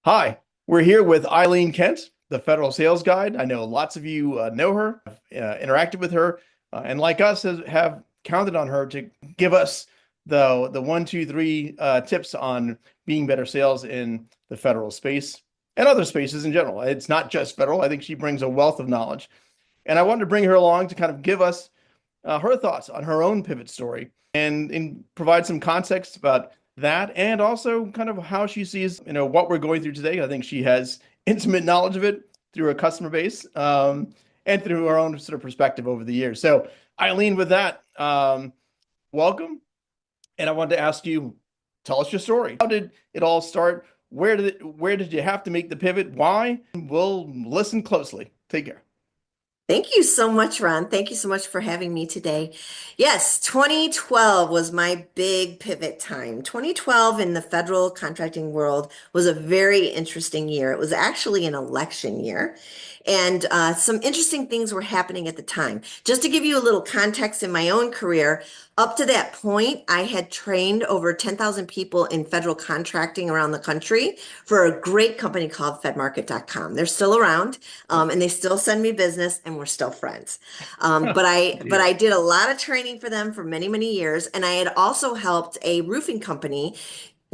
Hi, we're here with Eileen Kent, the federal sales guide. I know lots of you know her, interacted with her, and like us, have counted on her to give us the one, two, three tips on being better sales in the federal space and other spaces in general. It's not just federal. I think she brings a wealth of knowledge, and I wanted to bring her along to kind of give us her thoughts on her own pivot story and provide some context about that and also kind of how she sees, what we're going through today. I think she has intimate knowledge of it through her customer base and through her own sort of perspective over the years. So, Eileen, with that, welcome. And I wanted to ask you, tell us your story. How did it all start? Where did you have to make the pivot? Why? We'll listen closely. Take care. Thank you so much, Ron. Thank you so much for having me today. Yes, 2012 was my big pivot time. 2012 in the federal contracting world was a very interesting year. It was actually an election year, and some interesting things were happening at the time. Just to give you a little context in my own career, up to that point, I had trained over 10,000 people in federal contracting around the country for a great company called FedMarket.com. They're still around, and they still send me business, and we're still friends. But I but Dear. I did a lot of training for them for many, many years, and I had also helped a roofing company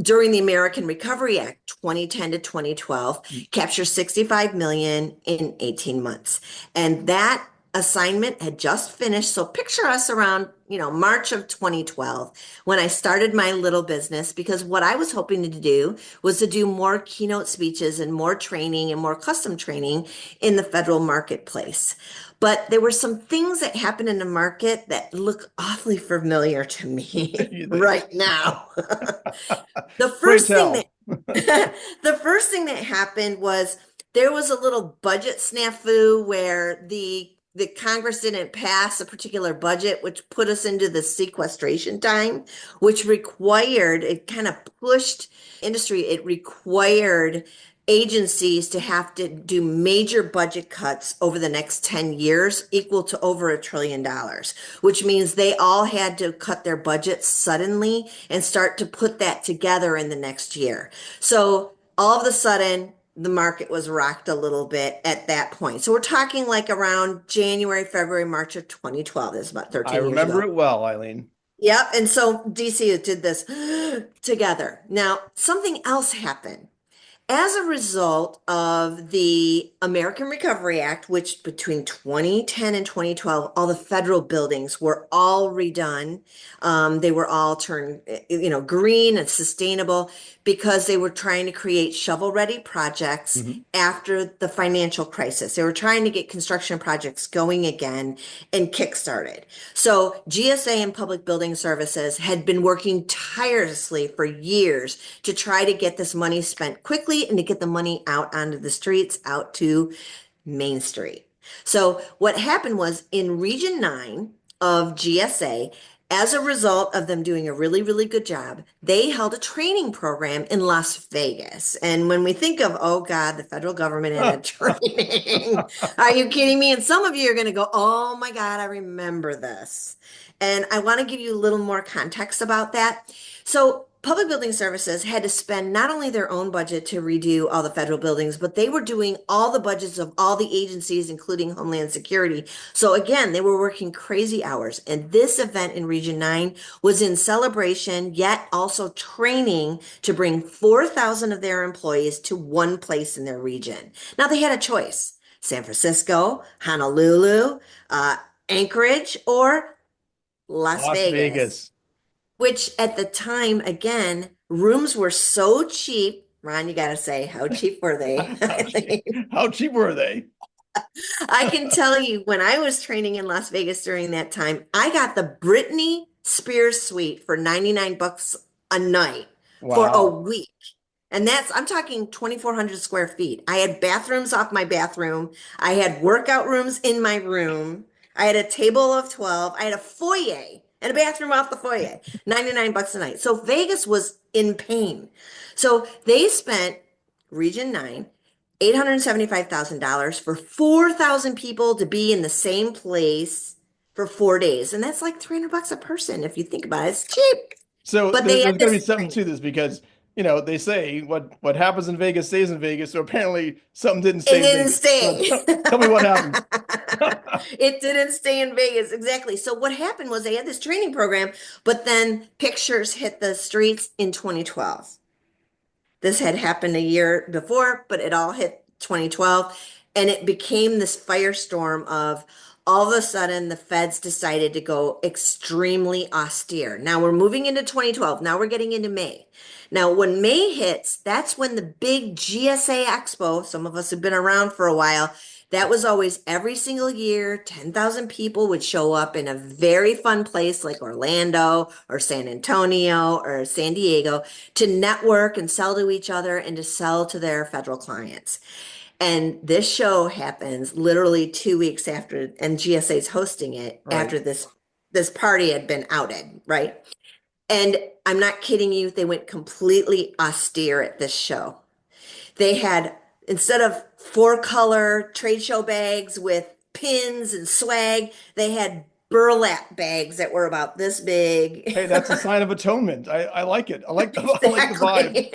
during the American Recovery Act 2010 to 2012 capture 65 million in 18 months. And that assignment had just finished. So picture us around, March of 2012 when I started my little business, because what I was hoping to do was to do more keynote speeches and more training and more custom training in the federal marketplace. But there were some things that happened in the market that look awfully familiar to me You think? right now. The Pray first thing tell. that the first thing that happened was there was a little budget snafu where the Congress didn't pass a particular budget, which put us into the sequestration time, which required, it kind of pushed industry, it required agencies to have to do major budget cuts over the next 10 years, equal to over $1 trillion, which means they all had to cut their budgets suddenly and start to put that together in the next year. So all of a sudden, the market was rocked a little bit at that point. So we're talking like around January, February, March of 2012. This is about I 13 years remember ago. it well, Eileen. Yep. And so DC did this together. Now, something else happened. As a result of the American Recovery Act, which between 2010 and 2012, all the federal buildings were all redone. They were all turned, green and sustainable because they were trying to create shovel-ready projects Mhm. after the financial crisis. They were trying to get construction projects going again and kickstarted. So GSA and Public Building Services had been working tirelessly for years to try to get this money spent quickly and to get the money out onto the streets, out to Main Street. So what happened was in Region 9 of GSA, as a result of them doing a really, really good job, they held a training program in Las Vegas. And when we think of, oh God, the federal government and a training, are you kidding me? And some of you are going to go, oh my God, I remember this. And I want to give you a little more context about that. So Public Building Services had to spend not only their own budget to redo all the federal buildings, but they were doing all the budgets of all the agencies, including Homeland Security. So again, they were working crazy hours. And this event in Region 9 was in celebration, yet also training to bring 4,000 of their employees to one place in their region. Now they had a choice: San Francisco, Honolulu, Anchorage, or Las Las Vegas, Vegas. which at the time, again, rooms were so cheap. Ron, you got to say, how cheap were they? How cheap were they? I can tell you, when I was training in Las Vegas during that time, I got the Britney Spears suite for 99 bucks a night for a Wow. week. And I'm talking 2,400 square feet. I had bathrooms off my bathroom. I had workout rooms in my room. I had a table of 12. I had a foyer and a bathroom off the foyer. 99 bucks a night. So Vegas was in pain. So they spent Region 9 $875,000 for 4,000 people to be in the same place for 4 days. And that's like 300 bucks a person if you think about it. It's cheap. So But they had there's going to be this something training. to this because they say what happens in Vegas stays in Vegas. So apparently something didn't It stay in didn't Vegas. So stay. tell me what happened. It didn't stay in Vegas. Exactly. So what happened was they had this training program, but then pictures hit the streets in 2012. This had happened a year before, but it all hit 2012. And it became this firestorm of all of a sudden the feds decided to go extremely austere. Now we're moving into 2012. Now we're getting into May. Now, when May hits, that's when the big GSA Expo, some of us have been around for a while, that was always every single year, 10,000 people would show up in a very fun place like Orlando or San Antonio or San Diego to network and sell to each other and to sell to their federal clients. And this show happens literally 2 weeks after, and GSA's hosting it Right. after this party had been outed, right? And I'm not kidding you, they went completely austere at this show. They had, instead of four color trade show bags with pins and swag, they had burlap bags that were about this big. Hey, that's a sign of atonement. I like it. I like the vibe. Exactly.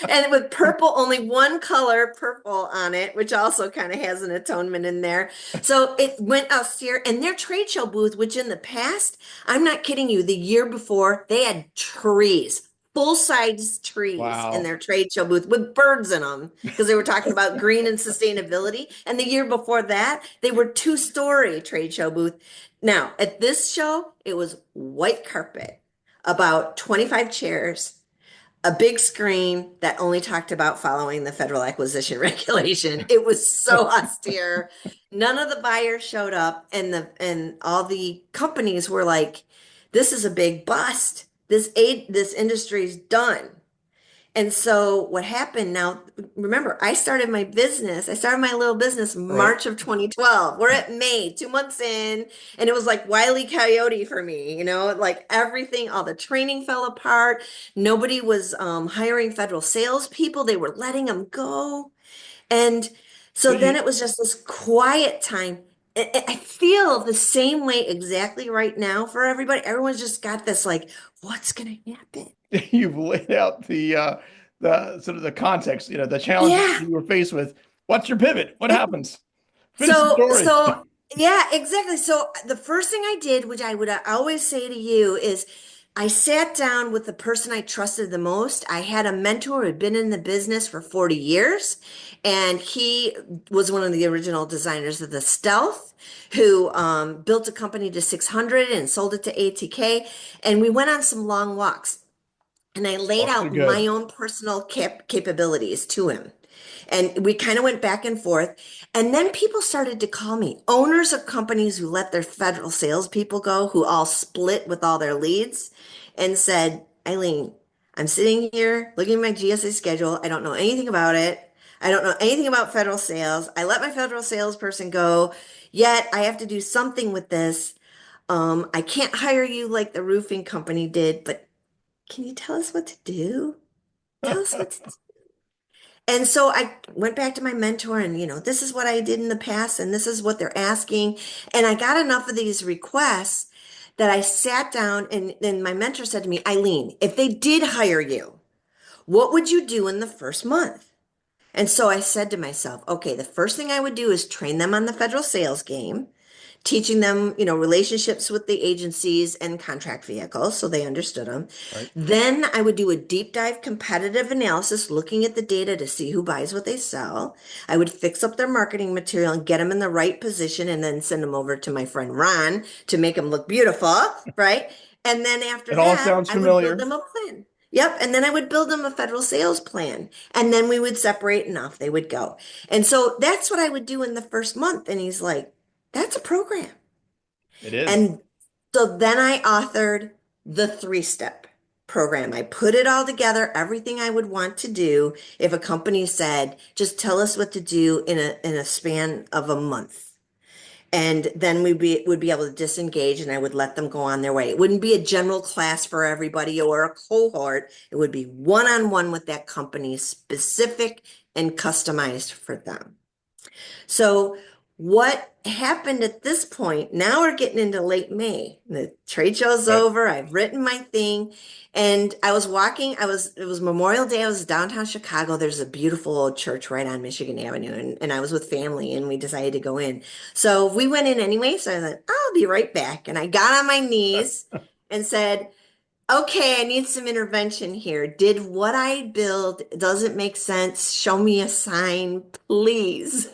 And with purple, only one color, purple on it, which also kind of has an atonement in there. So it went austere. And their trade show booth, which in the past, I'm not kidding you, the year before, they had trees, full-size trees in Wow. their trade show booth with birds in them because they were talking about green and sustainability. And the year before that, they were two-story trade show booth. Now, at this show, it was white carpet, about 25 chairs, a big screen that only talked about following the federal acquisition regulation. It was so austere. None of the buyers showed up, and all the companies were like, "This is a big bust. This industry's done." And so what happened now, remember, I started my business. I started my little business Right. March of 2012. We're at May, 2 months in, and it was like Wile E. Coyote for me, like everything, all the training fell apart. Nobody was hiring federal salespeople. They were letting them go. And So so then you it was just this quiet time. I feel the same way exactly right now for everybody. Everyone's just got this like, what's going to happen? you've laid out the sort of the context, the challenges Yeah. you were faced with. What's your pivot? What Yeah. happens? Finish the So, story. so yeah, exactly. So the first thing I did, which I would always say to you, is I sat down with the person I trusted the most. I had a mentor who had been in the business for 40 years, and he was one of the original designers of the Stealth, who built a company to 600 and sold it to ATK. And we went on some long walks, and I laid Walks are out good. my own personal capabilities to him. And we kind of went back and forth. And then people started to call me owners of companies who let their federal salespeople go, who all split with all their leads, and said, Eileen, I'm sitting here looking at my GSA schedule. I don't know anything about it. I don't know anything about federal sales. I let my federal salesperson go, yet I have to do something with this. I can't hire you like the roofing company did, but can you tell us what to do? Tell us what to do. And so I went back to my mentor and, this is what I did in the past and this is what they're asking. And I got enough of these requests that I sat down and then my mentor said to me, Eileen, if they did hire you, what would you do in the first month? And so I said to myself, okay, the first thing I would do is train them on the federal sales game, teaching them, relationships with the agencies and contract vehicles so they understood them. Right. Then I would do a deep dive competitive analysis, looking at the data to see who buys what they sell. I would fix up their marketing material and get them in the right position and then send them over to my friend Ron to make them look beautiful, right? And then after It all that, sounds I would build familiar. them a plan. Yep. And then I would build them a federal sales plan. And then we would separate and off they would go. And so that's what I would do in the first month. And he's like, that's a program. It is. And so then I authored the 3-step program. I put it all together, everything I would want to do if a company said, just tell us what to do in a span of a month. And then would be able to disengage and I would let them go on their way. It wouldn't be a general class for everybody or a cohort. It would be one-on-one with that company, specific and customized for them. So what happened at this point? Now we're getting into late May. The trade show's Right. over. I've written my thing. And I was walking, it was Memorial Day. I was downtown Chicago. There's a beautiful old church right on Michigan Avenue. And I was with family and we decided to go in. So we went in anyway. So I thought, I'll be right back. And I got on my knees and said, okay, I need some intervention here. Did what I build, does it make sense? Show me a sign, please.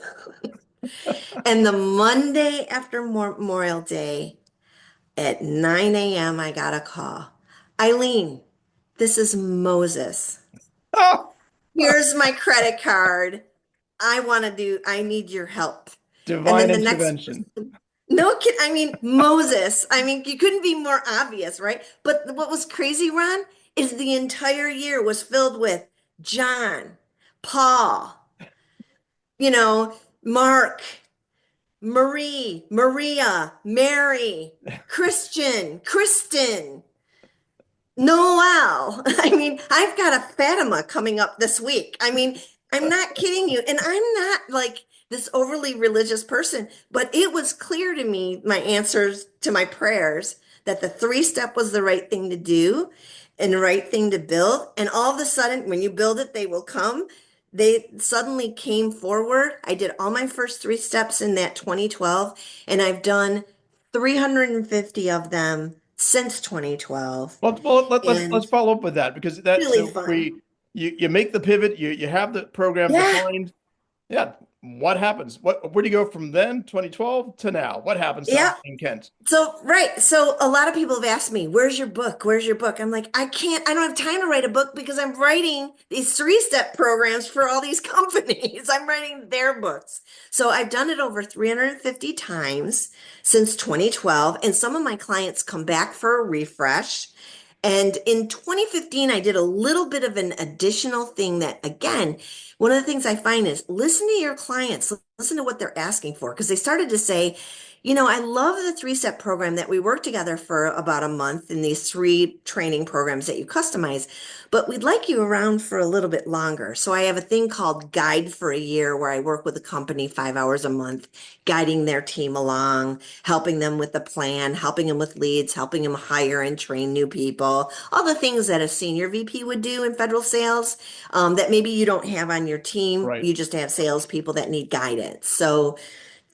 And the Monday after Memorial Day at 9 a.m., I got a call. Eileen, this is Moses. Oh, Here's my credit card. I need your help. And divine then the next intervention. person, no kid, I mean, Moses. I mean, you couldn't be more obvious, right? But what was crazy, Ron, is the entire year was filled with John, Paul, Mark, Marie, Maria, Mary, Christian, Kristen, Noel. I mean, I've got a Fatima coming up this week. I mean, I'm not kidding you. And I'm not like this overly religious person, but it was clear to me, my answers to my prayers, that the three-step was the right thing to do and the right thing to build. And all of a sudden, when you build it, they will come. They suddenly came forward. I did all my first three steps in that 2012, and I've done 350 of them since 2012. Let's And follow up with that because that really so fun. you make the pivot, you have the program Yeah. defined. Yeah. What happens? Where do you go from then, 2012 to now? What happens to Yeah. Eileen Kent? So, right. So, a lot of people have asked me, where's your book? Where's your book? I'm like, I don't have time to write a book because I'm writing these three-step programs for all these companies. I'm writing their books. So, I've done it over 350 times since 2012. And some of my clients come back for a refresh. And in 2015, I did a little bit of an additional thing that, again, one of the things I find is listen to your clients, listen to what they're asking for. Because they started to say, I love the three-step program that we worked together for about a month in these three training programs that you customize, but we'd like you around for a little bit longer. So I have a thing called Guide for a Year where I work with a company 5 hours a month, guiding their team along, helping them with the plan, helping them with leads, helping them hire and train new people, all the things that a senior VP would do in federal sales, that maybe you don't have on your team. Right. You just have salespeople that need guidance. So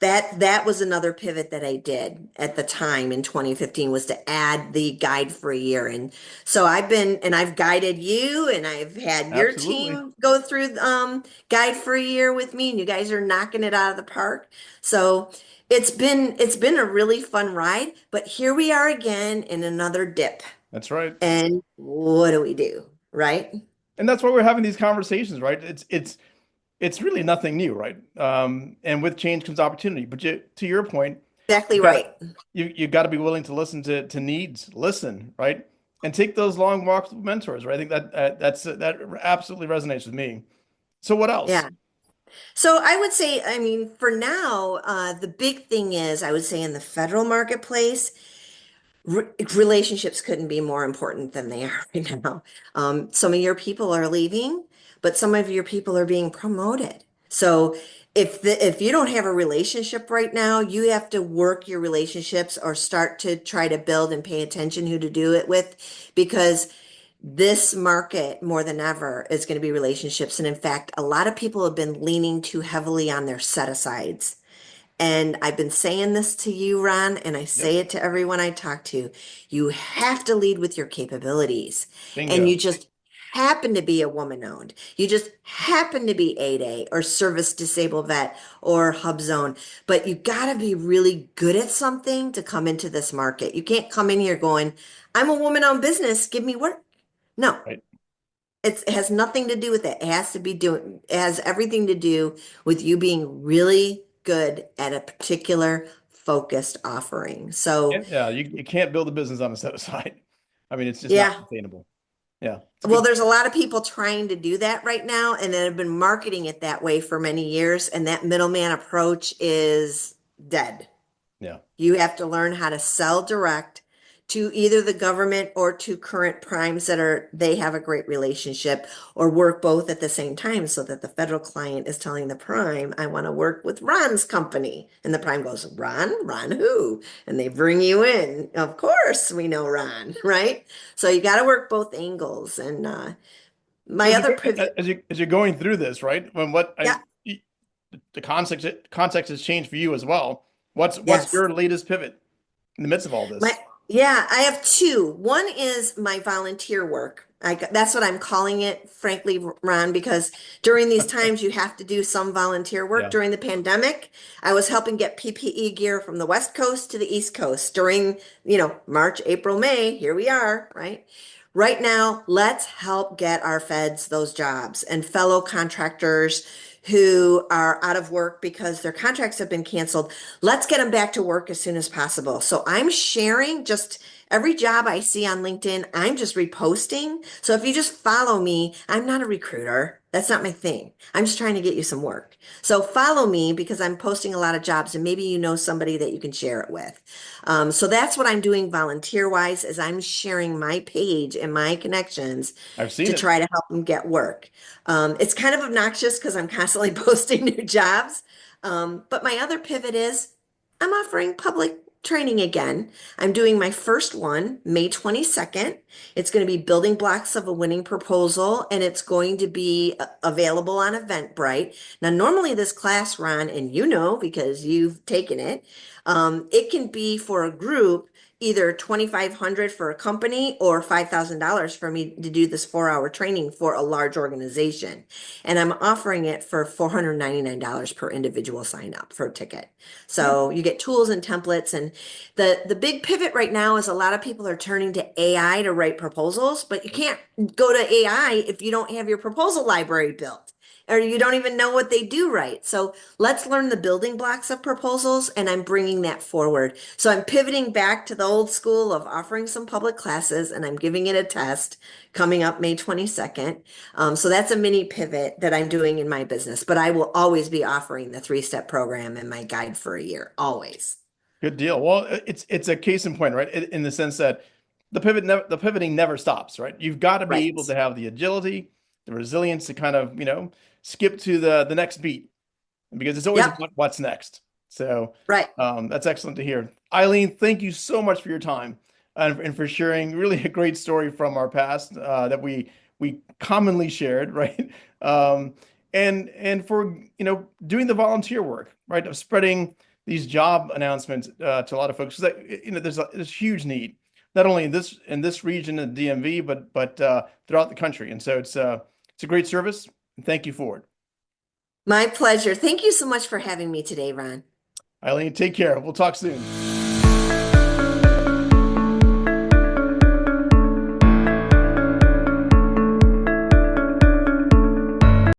that was another pivot that I did at the time in 2015 was to add the guide for a year. And so I've guided you and I've had your Absolutely. team go through guide for a year with me and you guys are knocking it out of the park. So it's been a really fun ride, but here we are again in another dip. That's right. And what do we do? Right? And that's why we're having these conversations, right? It's really nothing new, right? And with change comes opportunity. But to your point, Exactly you got to right. you got to be willing to listen to needs, listen, right? And take those long walks with mentors, right? I think that absolutely resonates with me. So what else? Yeah. So I would say, I mean, for now, the big thing is, I would say in the federal marketplace, relationships couldn't be more important than they are right now. Some of your people are leaving, but some of your people are being promoted. So if you don't have a relationship right now, you have to work your relationships or start to try to build and pay attention who to do it with, because this market more than ever is going to be relationships. And in fact, a lot of people have been leaning too heavily on their set asides. And I've been saying this to you, Ron, and I Yep. say it to everyone I talk to. You have to lead with your capabilities. And you Bingo. just happen to be a woman owned. You just happen to be 8A or service disabled vet or hub zone. But you got to be really good at something to come into this market. You can't come in here going, I'm a woman owned business, give me work. No, Right. it has nothing to do with it. It has to be doing, it has everything to do with you being really good at a particular focused offering. So, Yeah, you can't build a business on a set aside. I mean, it's just not yeah. sustainable. Yeah, it's a Well, good. there's a lot of people trying to do that right now and that have been marketing it that way for many years. And that middleman approach is dead. Yeah. You have to learn how to sell direct, to either the government or to current primes they have a great relationship, or work both at the same time, so that the federal client is telling the prime, I want to work with Ron's company. And the prime goes, Ron who? And they bring you in. Of course, we know Ron, right? So you got to work both angles. And So my other pivot, as you're going through this, right? When yeah, the context has changed for you as well. What's yes. your latest pivot in the midst of all My this? Yeah, I have two. One is my volunteer work. That's what I'm calling it, frankly, Ron, because during these times you have to do some volunteer work. Yeah. During the pandemic, I was helping get PPE gear from the West Coast to the East Coast during, March, April, May. Here we are, right? Right now, let's help get our feds those jobs and fellow contractors who are out of work because their contracts have been canceled. Let's get them back to work as soon as possible. So I'm sharing just every job I see on LinkedIn, I'm just reposting. So if you just follow me, I'm not a recruiter. That's not my thing. I'm just trying to get you some work. So follow me because I'm posting a lot of jobs and maybe you know somebody that you can share it with. So that's what I'm doing volunteer wise is I'm sharing my page and my connections I've seen to it. try to help them get work. It's kind of obnoxious because I'm constantly posting new jobs. But my other pivot is I'm offering public training again. I'm doing my first one May 22nd. It's going to be building blocks of a winning proposal, and it's going to be available on Eventbrite. Now, normally this class, Ron, and you know because you've taken it, it can be for a group either 2,500 for a company or $5,000 for me to do this 4-hour training for a large organization. And I'm offering it for $499 per individual sign up for a ticket. Good. So you get tools and templates. And the big pivot right now is a lot of people are turning to AI to write proposals, but you can't go to AI if you don't have your proposal library built or you don't even know what they do right. So let's learn the building blocks of proposals, and I'm bringing that forward. So I'm pivoting back to the old school of offering some public classes, and I'm giving it a test coming up May 22nd. So that's a mini pivot that I'm doing in my business, but I will always be offering the 3-step program and my guide for a year, always. Good deal. Well, it's a case in point, right? In the sense that the pivoting never stops, right? You've got to be able Right. to have the agility, the resilience to kind of, skip to the next beat because it's always Yep. about what's next. So Right. that's excellent to hear. Eileen, thank you so much for your time and for sharing really a great story from our past that we commonly shared, right? Um, and for doing the volunteer work, right, of spreading these job announcements to a lot of folks. 'Cause that, there's huge need, not only in this region of DMV, but throughout the country. And so it's a great service. And thank you for it. My pleasure. Thank you so much for having me today, Ron. Eileen, take care. We'll talk soon.